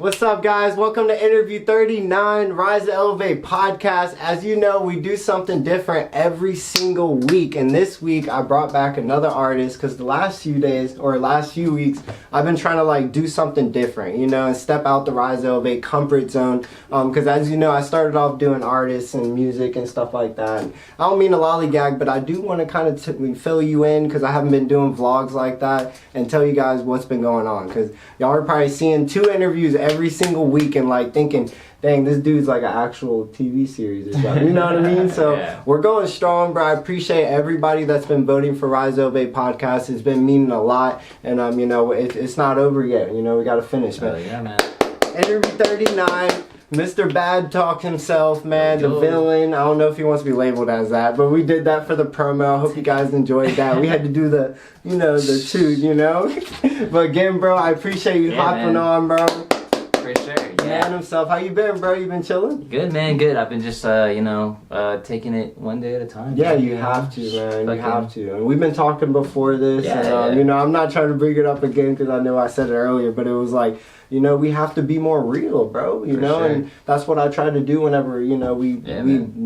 What's up, guys? Welcome to interview 39, Rise to Elevate podcast. As you know, we do something different every single week. And this week, I brought back another artist because the last few days or last few weeks, I've been trying to do something different, and step out the Rise to Elevate comfort zone. Because as you know, I started off doing artists and music and stuff like that. And I don't mean to lollygag, but I do want to kind of fill you in because I haven't been doing vlogs like that and tell you guys what's been going on. Because y'all are probably seeing 2 interviews every single week and thinking, dang, this dude's like an actual TV series or something. You know what I mean? So yeah. We're going strong, bro. I appreciate everybody that's been voting for Rise to Elevate podcast. It's been meaning a lot, and it's not over yet. We got to finish, man. Yeah, man. Interview 39. Mr. BadTalks himself, man, the villain. I don't know if he wants to be labeled as that, but we did that for the promo. I hope you guys enjoyed that. We had to do the, the toot, But again, bro, I appreciate you hopping on, bro. For sure, yeah. Man himself. How you been, bro? You been chilling? Good, man, good. I've been just, taking it one day at a time. Yeah, you have to, man. You have to. And we've been talking before this. Yeah, and, I'm not trying to bring it up again because I know I said it earlier, but it was like, we have to be more real, bro, sure. And that's what I try to do whenever, we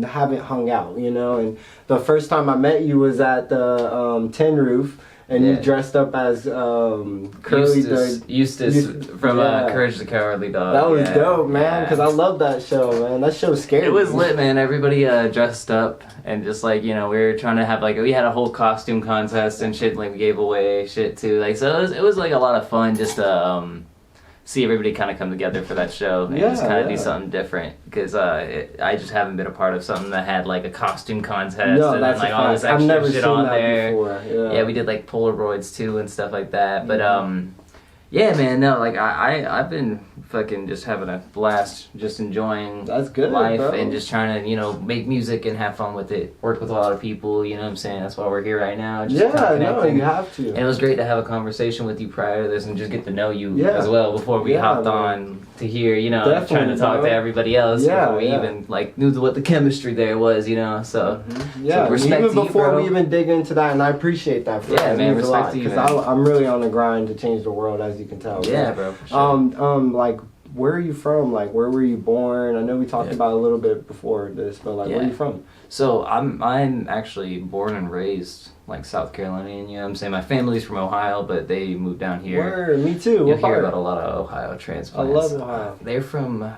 haven't hung out, and the first time I met you was at the Tin Roof, and you dressed up as Curly Eustace from Courage the Cowardly Dog. That was dope, man, because I love that show, man. That show's scary. It was lit, man. Everybody dressed up and just we were trying to have we had a whole costume contest and shit, we gave away shit too. So it was a lot of fun just to see everybody kind of come together for that show and just kind of do something different because I just haven't been a part of something that had a costume contest and then all this extra shit on there. Before. Yeah, we did Polaroids too and stuff like that. But yeah, man, no, I've been fucking just having a blast, just enjoying life, bro. And just trying to, make music and have fun with it, work with a lot of people, you know what I'm saying? That's why we're here right now. Just you have to. And it was great to have a conversation with you prior to this and just get to know you as well before we hopped on to here, trying to talk to everybody else before we even, knew what the chemistry there was, so. Yeah, so respect even to you, before bro. we even dig into that, and I appreciate that, bro. Yeah, man, respect to you, man. Because I'm really on the grind to change the world, as you can tell. Yeah, bro, for sure. Where are you from? Where were you born? I know we talked about it a little bit before this, but where are you from? So I'm actually born and raised South Carolinian, you know what I'm saying? My family's from Ohio, but they moved down here. Word, me too. You'll hear about a lot of Ohio transplants. I love Ohio. They're from, I'm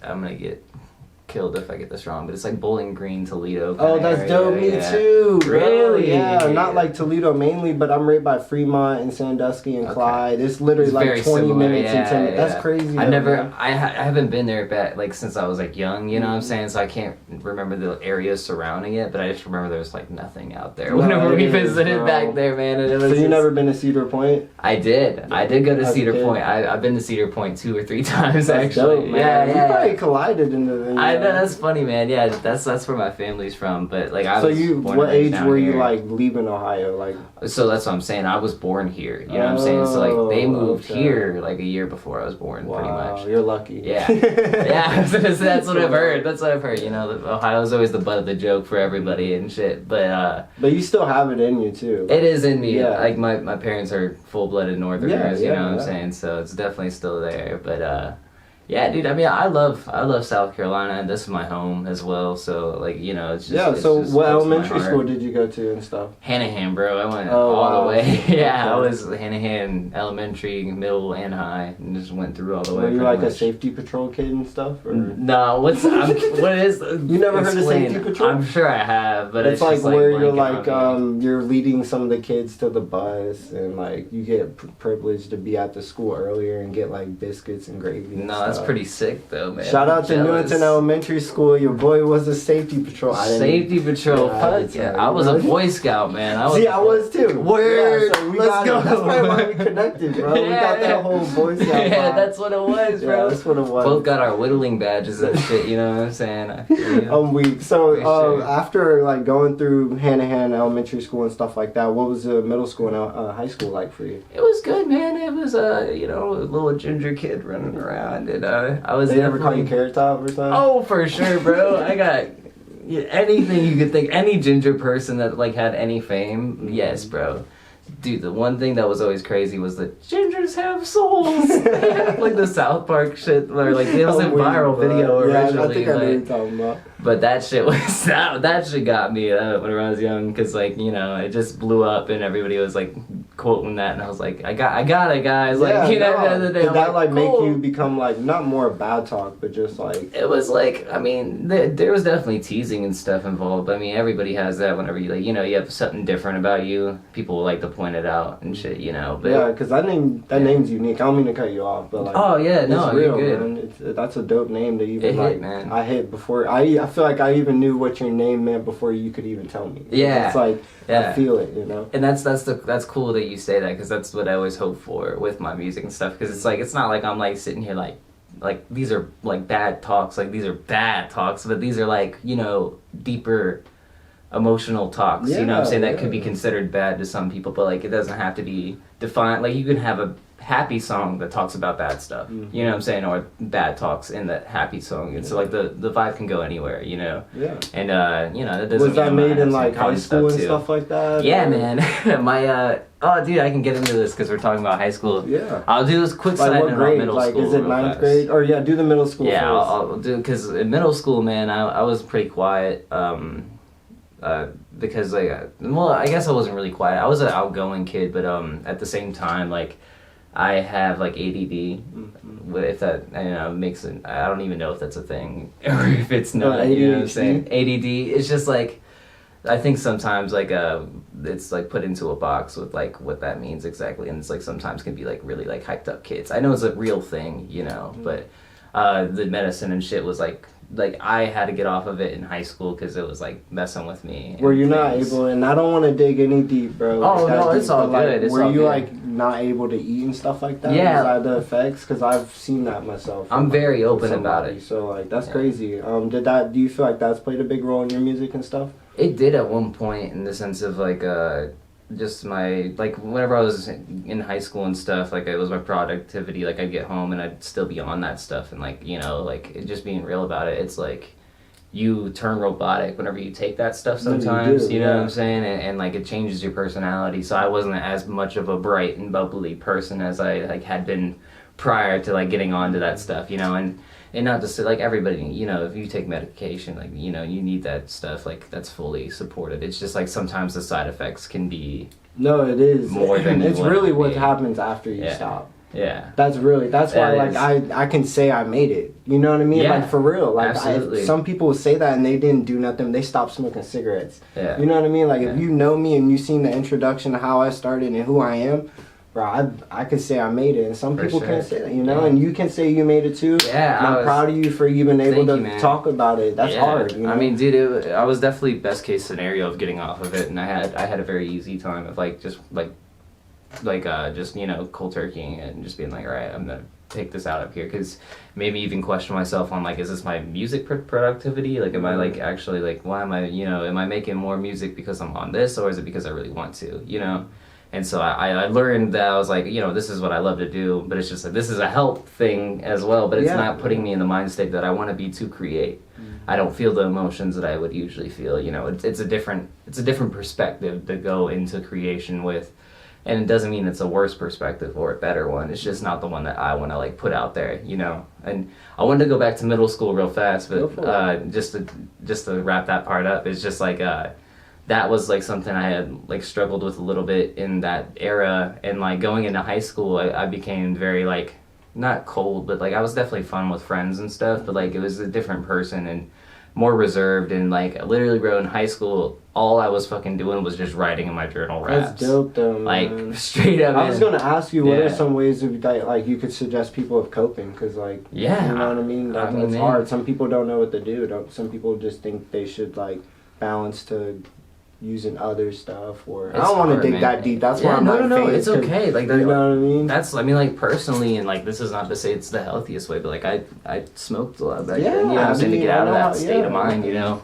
gonna get killed if I get this wrong, but it's Bowling Green, Toledo. Oh, that's area. dope. Me too. Bro. Really? Yeah, not Toledo mainly, but I'm right by Fremont and Sandusky and Clyde. It's literally 20 similar. minutes and 10 minutes. That's crazy. I haven't been there since I was young, you know what I'm saying? So I can't remember the areas surrounding it, but I just remember there was nothing out there whenever we visited back there, man. And it was you never been to Cedar Point? I did go to Cedar Point. I've been to Cedar Point 2 or 3 times actually. Dope, man. We probably collided in the. I know, that's funny, man. Yeah, that's where my family's from. But I so was you, born what age were you here. leaving Ohio? So that's what I'm saying. I was born here. You know what I'm saying? So they moved here a year before I was born, pretty much. You're lucky. Yeah, yeah. That's what I've heard. That's what I've heard. Ohio's always the butt of the joke for everybody and shit. But you still have it in you too. It is in me. Yeah. My parents are full-blooded Northerners. You know what I'm saying? So it's definitely still there. But yeah, dude. I mean, I love South Carolina. This is my home as well. So it's just what elementary school did you go to and stuff? Hanahan, bro. I went all the way. Yeah, I was Hanahan elementary, middle, and high, and just went through all the way. Were you a safety patrol kid and stuff? Or? No, what is? You never heard of safety patrol? I'm sure I have, but it's just where you're you're leading some of the kids to the bus, and you get privileged to be at the school earlier and get biscuits and gravy. And stuff. That's pretty sick though, man. Shout out to Newington Elementary School. Your boy was a safety patrol. Safety patrol. Fuck yeah. I was a Boy Scout, man. I was too. Word. Yeah, so let's go. That's probably why we connected, bro. We got that whole Boy Scout vibe. Yeah, that's what it was, bro. Yeah, that's what it was. Both got our whittling badges and shit, you know what I'm saying? I'm weak. So after going through Hanahan Elementary School and stuff like that, what was middle school and high school like for you? It was good, man. It was a little ginger kid running around, and I was. They never call you Carrot Top or something? Oh, for sure, bro. I got anything you could think. Any ginger person that had any fame, yes, bro. Dude, the one thing that was always crazy was that gingers have souls. They have, like, the South Park shit where, like, it was a viral video originally. I think I know what you're talking about. But that shit was that shit got me when I was young, because, like, you know, it just blew up and everybody was like quoting that, and I was like, I got it, guys. Like, you know, at the end of the day, did that like make cool. you become like not more bad talk, but just like It was like, I mean, there was definitely teasing and stuff involved. But I mean, everybody has that whenever you, like, you know, you have something different about you. People like to point it out and shit, you know. But yeah, because that name's unique. I don't mean to cut you off, but like, oh yeah, no, it's real, you're good. man. That's a dope name to even It like. hit, man. I hit before. I feel like I even knew what your name meant before you could even tell me. Yeah, it's like yeah. I feel it, you know. And that's cool that you say that, because that's what I always hope for with my music and stuff. Because it's like, it's not like I'm like sitting here like these are like bad talks, like these are bad talks, but these are like, you know, deeper emotional talks, you know what I'm saying, that could be considered bad to some people, but like it doesn't have to be defined. Like you can have a happy song that talks about bad stuff, you know what I'm saying, or bad talks in that happy song, and so like the vibe can go anywhere, you know. And you know, that doesn't was that mean made in like high school and too. stuff like that? Yeah, man. My oh dude, I can get into this because we're talking about high school. Yeah, I'll do this quick like side what note grade? about middle like school. is it real ninth fast. grade, or yeah, do the middle school Yeah, first. I'll do, because in middle school, man, I was pretty quiet. Because like, well, I guess I wasn't really quiet. I was an outgoing kid, but at the same time, like, I have like ADD. If that, you know, makes it, I don't even know if that's a thing or if it's not. You know what I'm saying? ADD. It's just like, I think sometimes like it's like put into a box with like what that means exactly, and it's like sometimes can be like really like hyped up kids. I know it's a real thing, you know, but the medicine and shit was like I had to get off of it in high school because it was like messing with me. Were you not able, and I don't want to dig any deep, bro. Oh no, it's all good. Like, were you like not able to eat and stuff like that? Yeah. Was that the effects? Because I've seen that myself. I'm very open about it. So like that's crazy. Do you feel like that's played a big role in your music and stuff? It did at one point, in the sense of like just my, like, whenever I was in high school and stuff, like, it was my productivity. Like, I'd get home and I'd still be on that stuff, and like, you know, like, just being real about it, it's like you turn robotic whenever you take that stuff sometimes, you know what I'm saying, and like it changes your personality. So I wasn't as much of a bright and bubbly person as I like had been prior to like getting onto that stuff, you know. And not to say, like, everybody, you know, if you take medication, like, you know, you need that stuff, like, that's fully supported. It's just, like, sometimes the side effects can be... No, it is. More than it's really what happens after you stop. Yeah. That's why, like, I can say I made it. You know what I mean? Yeah. Like, for real. Like, Absolutely. some people say that and they didn't do nothing. They stopped smoking cigarettes. Yeah. You know what I mean? Like, if you know me and you seen the introduction of how I started and who I am... Bro, I can say I made it, and some people can't say that, you know, and you can say you made it too. Yeah, and I'm proud of you for you being able to talk about it. That's hard, you know? I mean, dude, I was definitely best case scenario of getting off of it, and I had a very easy time of like just just, you know, cold turkeying and just being like, all right, I'm gonna take this out of here, because maybe even question myself on like, is this my music productivity? Like, am I like actually like, why am I, you know, am I making more music because I'm on this, or is it because I really want to, you know? And so I learned that I was like, you know, this is what I love to do, but it's just like, this is a help thing as well, but it's not putting me in the mind state that I want to be to create. I don't feel the emotions that I would usually feel, you know. It's a different perspective to go into creation with, and it doesn't mean it's a worse perspective or a better one. It's just not the one that I want to like put out there, you know. And I wanted to go back to middle school real fast, but just to wrap that part up, it's just like that was like something I had like struggled with a little bit in that era, and like going into high school, I became very like, not cold, but like I was definitely fun with friends and stuff, but like it was a different person and more reserved, and like literally, bro, in high school, all I was fucking doing was just writing in my journal raps. That's dope though, man. Like straight up. I was gonna ask you, what are some ways that like you could suggest people of coping? Because like, you know what I mean? Like, it's hard. Some people don't know what to do. Some people just think they should like balance to using other stuff, or I don't want to dig that deep. That's why I'm not no, it's okay. Like, you know what I mean? That's, I mean, like, personally, and like, this is not to say it's the healthiest way, but like, I smoked a lot back then. You know what I'm saying, to get out of that state of mind, you know.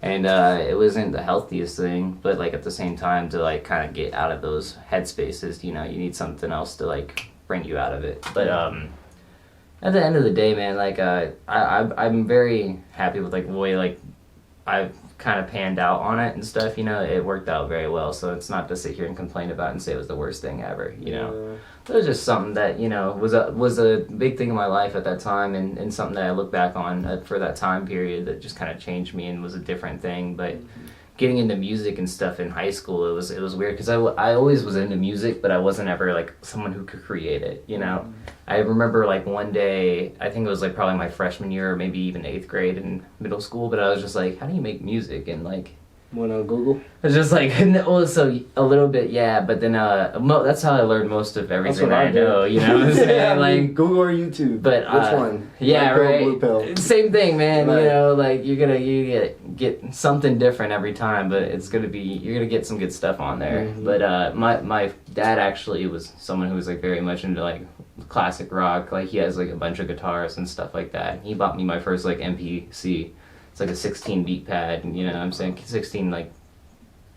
And it wasn't the healthiest thing, but like at the same time, to like kind of get out of those headspaces, you know, you need something else to like bring you out of it. But at the end of the day, man, like I'm very happy with like the way like I've kind of panned out on it and stuff, you know, it worked out very well. So it's not to sit here and complain about it and say it was the worst thing ever, you know. It was just something that, you know, was a big thing in my life at that time, and something that I look back on for that time period that just kind of changed me and was a different thing. But getting into music and stuff in high school, it was weird because I always was into music, but I wasn't ever like someone who could create it, you know. I remember like one day, I think it was like probably my freshman year or maybe even 8th grade in middle school, but I was just like, how do you make music? And like, went on Google? It's just like, well, so a little bit, yeah, but then that's how I learned most of everything that I know, you know what I'm saying? Yeah, like, Google or YouTube? But, which one? Yeah, Red pill, right? blue pill? Same thing, man, Right. you know, like, you get something different every time, but you're gonna get some good stuff on there. But my dad actually was someone who was like very much into like classic rock, like he has like a bunch of guitars and stuff like that. He bought me my first like MPC. It's like a 16 beat pad, and you know what I'm saying, 16 like.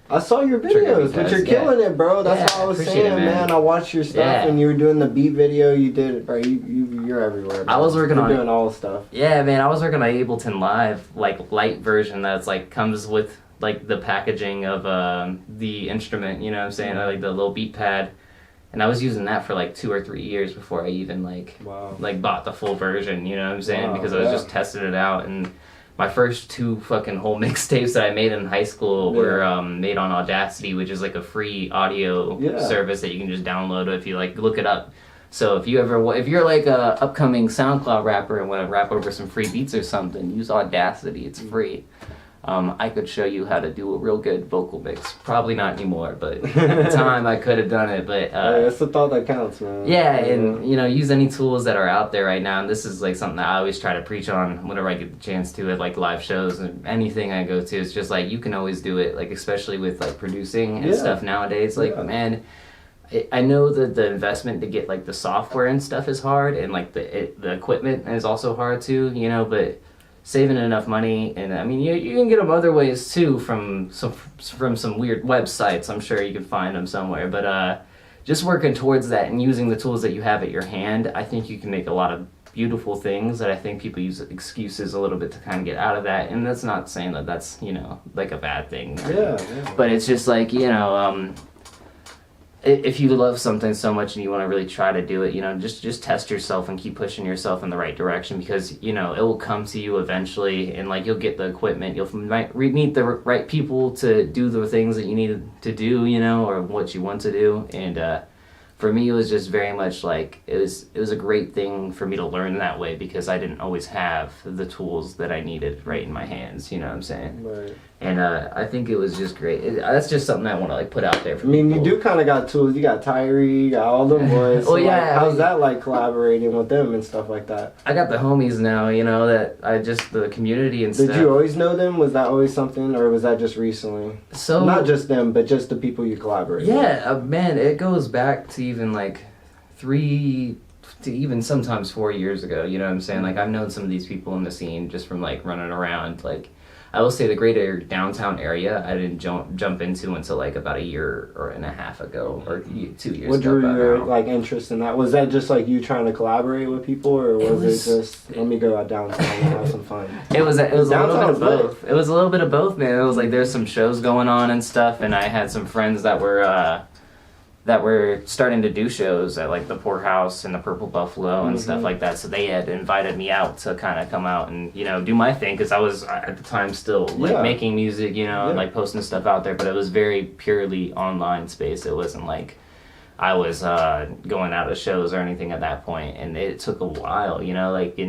I saw your videos, but you're killing it, bro. That's all I was saying, man. I watched your stuff, and you were doing the beat video. You did it, bro. You're everywhere, bro. I was working on doing all the stuff. Yeah, man. I was working on Ableton Live, like light version that's like comes with like the packaging of the instrument. You know what I'm saying? Like the little beat pad, and I was using that for like 2 or 3 years before I even like bought the full version. You know what I'm saying? Because I was just testing it out. And my first 2 fucking whole mixtapes that I made in high school were made on Audacity, which is like a free audio service that you can just download if you like look it up. So if you're like a upcoming SoundCloud rapper and want to rap over some free beats or something, use Audacity. It's free. I could show you how to do a real good vocal mix. Probably not anymore, but at the time I could have done it. But it's the thought that counts, man. Yeah, and you know, use any tools that are out there right now. And this is like something that I always try to preach on whenever I get the chance to at like live shows and anything I go to. It's just like you can always do it, like especially with like producing and stuff nowadays. Like man, I know that the investment to get like the software and stuff is hard, and like the equipment is also hard too. You know, but saving enough money, and I mean you can get them other ways too from some weird websites. I'm sure you can find them somewhere, but just working towards that and using the tools that you have at your hand, I think you can make a lot of beautiful things that I think people use excuses a little bit to kind of get out of that. And that's not saying that that's, you know, like a bad thing, but it's just like, you know, if you love something so much and you want to really try to do it, you know, just test yourself and keep pushing yourself in the right direction, because, you know, it will come to you eventually, and like you'll get the equipment, you'll meet the right people to do the things that you need to do, you know, or what you want to do. And for me, it was just very much like it was a great thing for me to learn that way, because I didn't always have the tools that I needed right in my hands, you know what I'm saying? Right. And I think it was just great. That's just something I want to like put out there for people. You do kind of got tools. You got Tyree, you got all them boys. So how's that like collaborating with them and stuff like that? I got the homies now, you know, that the community and stuff. Did you always know them? Was that always something, or was that just recently? So not just them, but just the people you collaborate with. Yeah, man, it goes back to even like 3 to even sometimes 4 years ago, you know what I'm saying? Like I've known some of these people in the scene just from like running around. Like I will say the greater downtown area I didn't jump into until like about 1.5 years ago, or 2 years ago. What drew your like interest in that? Was that just like you trying to collaborate with people, or was it just let me go out downtown and have some fun? It was a little bit of both. It was a little bit of both, man. It was like there's some shows going on and stuff, and I had some friends that were starting to do shows at like the Poorhouse and the Purple Buffalo and stuff like that. So they had invited me out to kind of come out and, you know, do my thing, because I was at the time still like making music, you know, and like posting stuff out there, but it was very purely online space. It wasn't like I was going out to shows or anything at that point, and it took a while, you know, like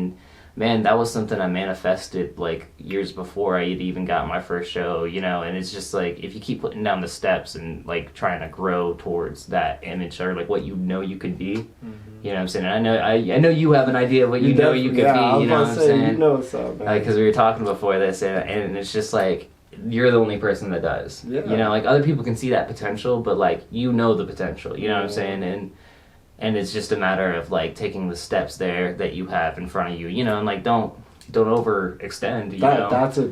man, that was something I manifested like years before I had even got my first show, you know. And it's just like if you keep putting down the steps and like trying to grow towards that image, or like what you know you could be, you know what I'm saying? And I know you have an idea of what you know you could be, you know what I'm saying? You know what's up, man. Like, because we were talking before this, and it's just like you're the only person that does. You know, like other people can see that potential, but like you know the potential, you know what I'm saying? And it's just a matter of like taking the steps there that you have in front of you, you know, and like don't don't overextend. You know?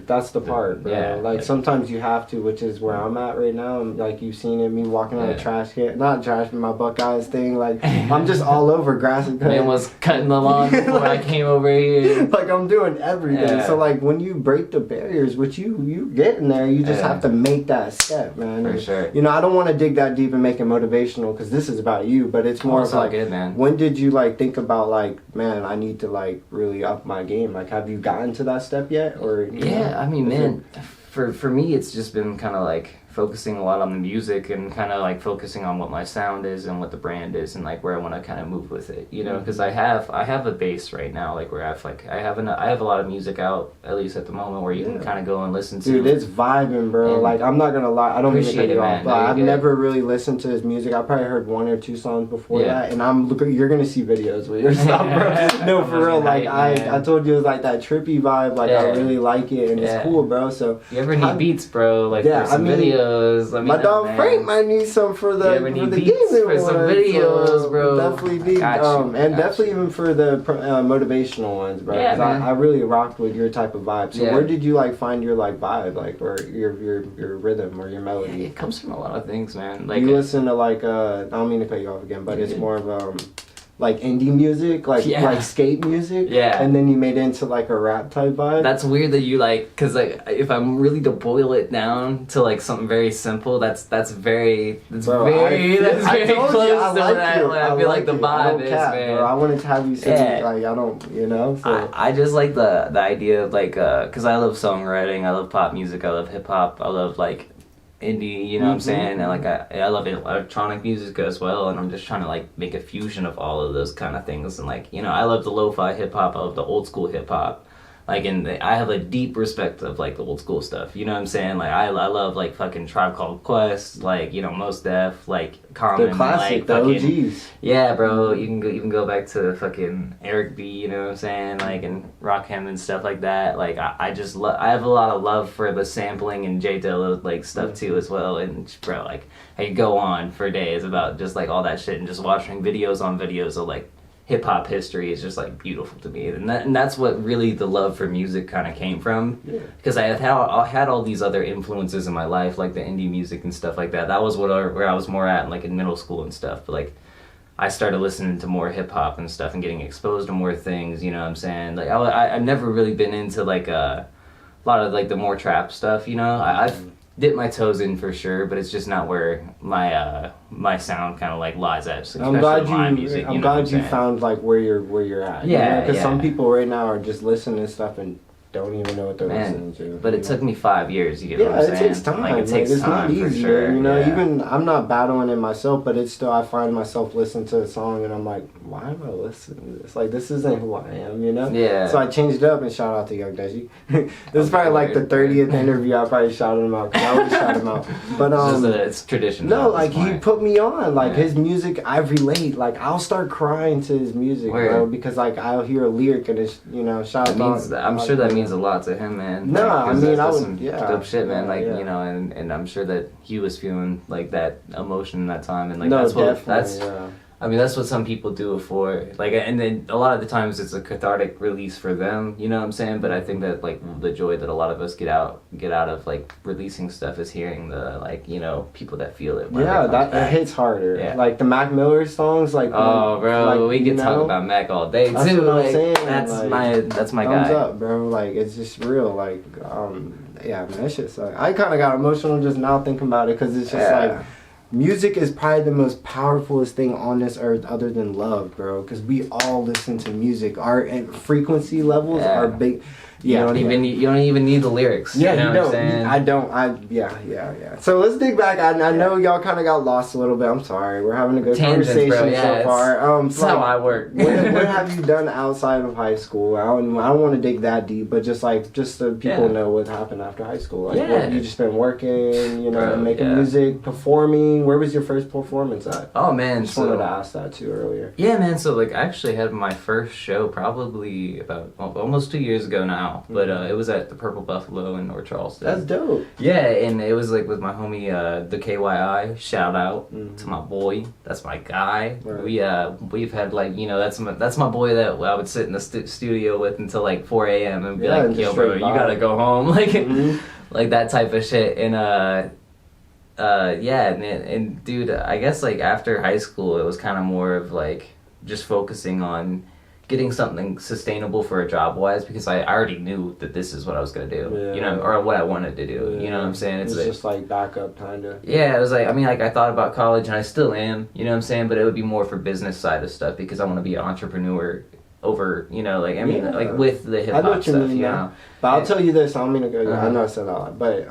That's the part, bro. Yeah, like sometimes you have to, which is where I'm at right now. Like you've seen it, me walking on a trash can, not trash, but my Buckeyes thing. Like I'm just all over grass and man was cutting the lawn before I came over here. Like I'm doing everything. Yeah. So like when you break the barriers, which you get in there, you just have to make that step, man. For sure. You know, I don't want to dig that deep and make it motivational because this is about you, but it's more of like, good, man. When did you like think about like, man, I need to like really up my game? Like, have you gotten to that step yet? Or yeah, I mean, man, for me, it's just been kind of like focusing a lot on the music and kind of like focusing on what my sound is and what the brand is and like where I want to kind of move with it, you know, because I have a base right now, like where I have a lot of music out, at least at the moment, where you can kind of go and listen to. Dude, it's vibing, bro. And like I'm not gonna lie, I don't mean to cut you off, but I've never really listened to his music. I probably heard 1 or 2 songs before that, and you're gonna see videos with your stuff, bro. No, for real. Like I told you, it was like that trippy vibe. Like I really like it, and it's cool, bro. So you ever need beats, bro? Like for some videos. My dog Frank might need some for the gaming for some videos, bro. Definitely need definitely even for the motivational ones, bro. Yeah, man. I really rocked with your type of vibe. So where did you like find your like vibe, like or your rhythm or your melody? It comes from a lot of things, man. Like you listen to like I don't mean to cut you off again, but it's more of like indie music, like skate music, and then you made it into like a rap type vibe. That's weird that you like, cause like if I'm really to boil it down to like something very simple, that's very close to what I feel like the vibe is, man. Bro. I wanted to have you say like I don't, you know. So. I just like the idea of like cause I love songwriting, I love pop music, I love hip hop, I love like indie, you know what I'm saying? And like I love electronic music as well, and I'm just trying to like make a fusion of all of those kind of things. And like, you know, I love the lo-fi hip hop, I love the old school hip hop. Like, and I have a deep respect of like the old school stuff, you know what I'm saying? Like I love like fucking Tribe Called Quest, like, you know, Mos Def, like Common, the classic, like the fucking, OGs. Yeah, bro, you can go back to fucking Eric B, you know what I'm saying? Like, and Rakim and stuff like that. Like I just I have a lot of love for the sampling and J Dilla like stuff too as well. And bro, like I could go on for days about just like all that shit and just watching videos on videos of like hip hop history is just like beautiful to me, and that's what really the love for music kind of came from. Because I had all these other influences in my life, like the indie music and stuff like that. That was where I was more at, like in middle school and stuff. But like I started listening to more hip hop and stuff and getting exposed to more things. You know what I'm saying? Like I've never really been into like a lot of like the more trap stuff. You know, I've dipped my toes in for sure, but it's just not where my sound kind of like lies at. I'm glad you found like where you're at. Yeah, because some people right now are just listening to stuff and don't even know what they're listening to. But it took me 5 years. You get what I'm saying? It takes time. Like it takes it's time not easy, for sure. You know, even I'm not battling it myself, but it's still I find myself listening to a song and I'm like, why am I listening to this? Like this isn't who I am, you know? Yeah. So I changed it up and shout out to 𝙄𝙣𝙩𝙬𝙬. This is probably like the 30th interview I probably shouted him out because I always shout him out. But it's tradition. No, like he put me on. Like his music, I relate. Like I'll start crying to his music, bro, because like I'll hear a lyric and it's shout out. I'm sure that means a lot to him, man. No, like, I mean that's I would, some dope shit, man. Like you know, and I'm sure that he was feeling like that emotion in that time, and like I mean, that's what some people do it for. Like, and then a lot of the times it's a cathartic release for them, you know what I'm saying? But I think that, like, the joy that a lot of us get out of, like, releasing stuff is hearing the, like, you know, people that feel it. Yeah, that hits harder. Yeah. Like, the Mac Miller songs, like... Oh, bro, like, we can talk about Mac all day, that's too. What I'm saying. That's my guy. Thumbs up, bro. Like, it's just real. Like, yeah, man, that shit's like... I kind of got emotional just now thinking about it, because it's just, like... Music is probably the most powerfulest thing on this earth other than love, bro. Because we all listen to music. Our frequency levels are big. You don't even need the lyrics. Yeah, you know what I'm saying? I don't. Yeah. So let's dig back. I know y'all kind of got lost a little bit. I'm sorry. We're having a good conversation so far. That's how I work. What have you done outside of high school? I don't want to dig that deep, but just so people know what happened after high school. Like, you just been working, making music, performing. where was your first performance at? Oh man, Just wanted to ask that too earlier. Yeah, man. So like, I actually had my first show probably about almost 2 years ago now, but it was at the Purple Buffalo in North Charleston. That's dope. Yeah, and it was like with my homie, the KYI. Shout out to my boy. That's my guy. Right. We've had like, you know, that's my boy that I would sit in the studio with until like 4 a.m. and be like, yo, bro, you gotta go home, like, like that type of shit. And yeah, and dude, I guess like after high school, it was kind of more of like just focusing on getting something sustainable for a job wise, because I already knew that this is what I was gonna do, you know, or what I wanted to do. You know what I'm saying? It's just like backup kind of. Yeah, it was like, I mean, like I thought about college and I still am, you know what I'm saying, but it would be more for business side of stuff, because I want to be an entrepreneur over, you know, like, I mean, like with the hip hop stuff, you know. But I'll tell you this, I don't mean to go, I know I said that a lot, but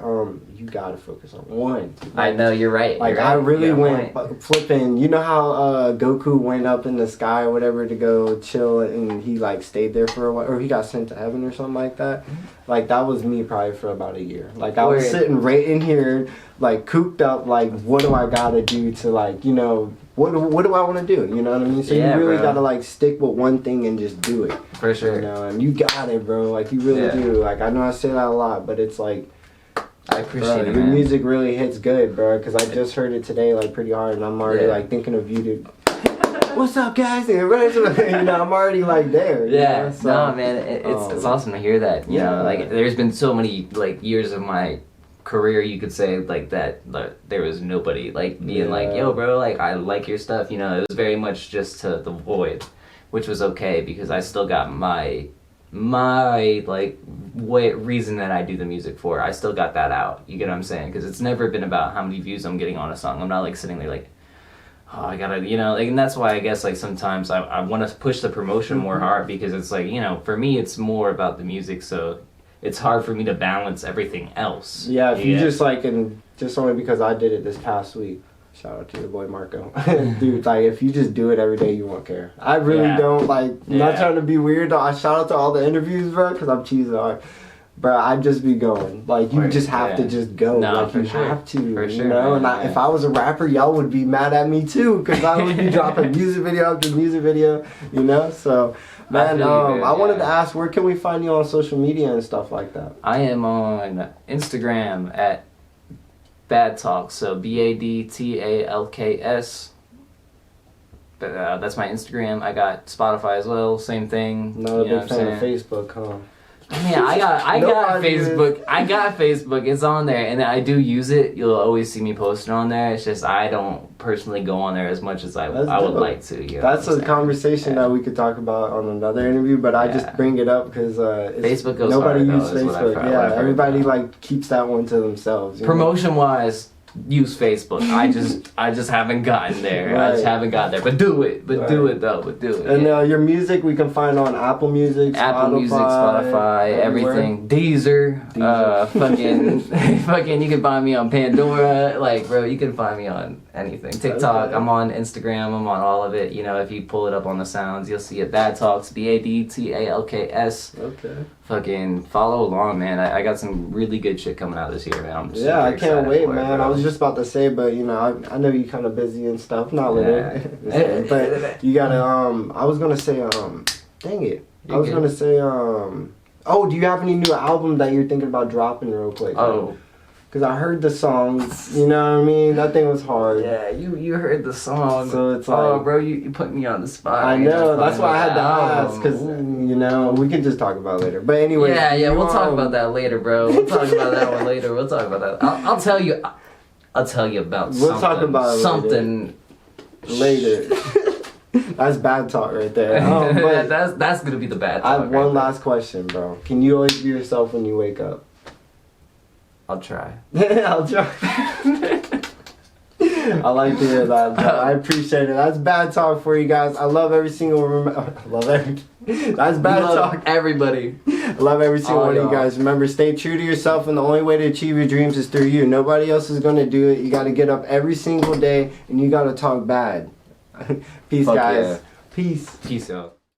you gotta focus on one. I know, you're right. Like, I really went flipping, you know how Goku went up in the sky or whatever to go chill, and he like stayed there for a while, or he got sent to heaven or something like that? Like, that was me probably for about a year. Like, I was sitting right in here, like, cooped up, like, what do I gotta do to, like, you know, what do I want to do? You know what I mean? So you really gotta like stick with one thing and just do it. For sure. You know, and you got it, bro. Like, you really do. Like, I know I say that a lot, but it's like, I appreciate it, your man. music really hits good, bro. Because I just heard it today, like, pretty hard, and I'm already like thinking of you to. What's up, guys? You know, I'm already like there. Yeah. You know? So, no, man, it's awesome to hear that. You know, like there's been so many like years of my career, you could say, like that there was nobody like being like, yo, bro, like I like your stuff. You know, it was very much just to the void, which was okay, because I still got my like reason that I do the music for. I still got that out. You get what I'm saying? Because it's never been about how many views I'm getting on a song. I'm not like sitting there like, oh, I gotta, you know, like, and that's why I guess like sometimes I want to push the promotion more hard, because it's like, you know, for me it's more about the music, so it's hard for me to balance everything else. Yeah, if you just like, and just only because I did it this past week. Shout out to your boy Marco. Dude, like, if you just do it every day, you won't care. I really don't, like, not trying to be weird. I shout out to all the interviews, bro, because I'm cheesy hard. Bro, I'd just be going. Like, you just have to just go. No, like, you have to, for sure, you know? man, And if I was a rapper, y'all would be mad at me, too, because I would be dropping music video after music video, you know? So, man, I wanted to ask, where can we find you on social media and stuff like that? I am on Instagram at BadTalks, so BADTALKS. That's my Instagram. I got Spotify as well, same thing. Not a big fan of Facebook, huh? Yeah, I got Facebook. I got Facebook. It's on there, and I do use it. You'll always see me posting on there. It's just I don't personally go on there as much as I would like to. You know, that's a conversation that we could talk about on another interview, but I just bring it up because Facebook goes nobody hard, uses Facebook. Everybody like keeps that one to themselves. Promotion wise, use Facebook. I just haven't gotten there. I just haven't got there. But do it. Do it though. But do it. And your music we can find on Apple Music, Spotify, everything. Deezer. Fucking. You can find me on Pandora. Like, bro, you can find me on anything. TikTok. I'm on Instagram. I'm on all of it. You know, if you pull it up on the sounds, you'll see it. BadTalks. BADTALKS. Okay. Fucking follow along, man. I got some really good shit coming out this year, man. I'm I can't wait, man. I was just about to say, but you know, I know you're kind of busy and stuff. Not with it, but you gotta. I was gonna say, dang it. I was gonna say, oh, do you have any new album that you're thinking about dropping real quick? Oh. Because I heard the songs, you know what I mean? That thing was hard. Yeah, you heard the song. So it's like... Oh, bro, you put me on the spot. I know, that's why I had to ask. Because, you know, we can just talk about it later. But anyway... Yeah, we'll talk about that later, bro. We'll talk about that one later. We'll talk about that. I'll tell you about something. We'll talk about it later. That's bad talk right there. But that's going to be the bad talk. I have one last question, bro. Can you always be yourself when you wake up? I'll try. I'll try. I like to hear that, bro. I appreciate it. That's bad talk for you guys. I love every single That's bad talk. Everybody. I love every single one of you guys. Remember, stay true to yourself, and the only way to achieve your dreams is through you. Nobody else is going to do it. You got to get up every single day, and you got to talk bad. Peace, guys. Yeah. Peace out.